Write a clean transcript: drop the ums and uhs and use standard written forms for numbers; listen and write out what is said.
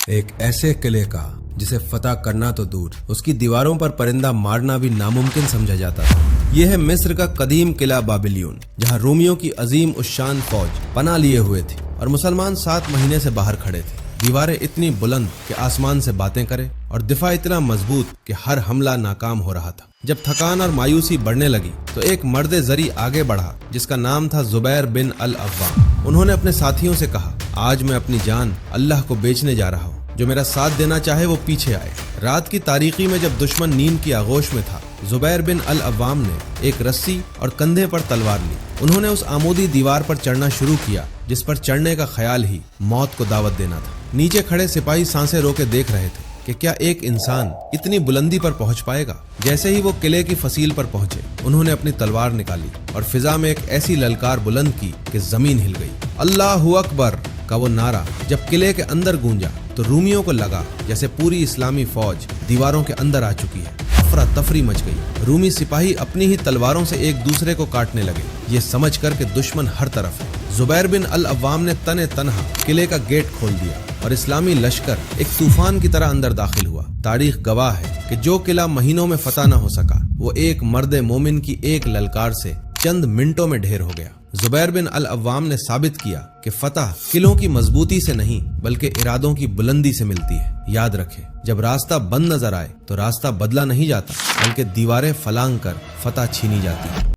ایک ایسے قلعے کا جسے فتح کرنا تو دور، اس کی دیواروں پر پرندہ مارنا بھی ناممکن سمجھا جاتا تھا۔ یہ ہے مصر کا قدیم قلعہ بابلیون، جہاں رومیوں کی عظیم الشان فوج پناہ لیے ہوئے تھی اور مسلمان 7 مہینے سے باہر کھڑے تھے۔ دیواریں اتنی بلند کہ آسمان سے باتیں کرے اور دفاع اتنا مضبوط کہ ہر حملہ ناکام ہو رہا تھا۔ جب تھکان اور مایوسی بڑھنے لگی تو ایک مرد زری آگے بڑھا جس کا نام تھا زبیر بن العوام۔ انہوں نے اپنے ساتھیوں سے کہا، آج میں اپنی جان اللہ کو بیچنے جا رہا ہوں، جو میرا ساتھ دینا چاہے وہ پیچھے آئے۔ رات کی تاریکی میں جب دشمن نیند کی آغوش میں تھا، زبیر بن العوام نے ایک رسی اور کندھے پر تلوار لی۔ انہوں نے اس عمودی دیوار پر چڑھنا شروع کیا جس پر چڑھنے کا خیال ہی موت کو دعوت دینا تھا۔ نیچے کھڑے سپاہی سانسیں روکے دیکھ رہے تھے کہ کیا ایک انسان اتنی بلندی پر پہنچ پائے گا۔ جیسے ہی وہ قلعے کی فصیل پر پہنچے، انہوں نے اپنی تلوار نکالی اور فضا میں ایک ایسی للکار بلند کی کہ زمین ہل گئی۔ اللہ اکبر کا وہ نعرہ جب قلعے کے اندر گونجا تو رومیوں کو لگا جیسے پوری اسلامی فوج دیواروں کے اندر آ چکی ہے۔ افراتفری مچ گئی۔ رومی سپاہی اپنی ہی تلواروں سے ایک دوسرے کو کاٹنے لگے، یہ سمجھ کر کہ دشمن ہر طرف ہے۔ زبیر بن العوام نے تنہا قلعے کا گیٹ کھول دیا اور اسلامی لشکر ایک طوفان کی طرح اندر داخل ہوا۔ تاریخ گواہ ہے کہ جو قلعہ مہینوں میں فتح نہ ہو سکا، وہ ایک مرد مومن کی ایک للکار سے چند منٹوں میں ڈھیر ہو گیا۔ زبیر بن العوام نے ثابت کیا کہ فتح قلعوں کی مضبوطی سے نہیں بلکہ ارادوں کی بلندی سے ملتی ہے۔ یاد رکھے، جب راستہ بند نظر آئے تو راستہ بدلا نہیں جاتا بلکہ دیواریں فلانگ کر فتح چھینی جاتی ہے۔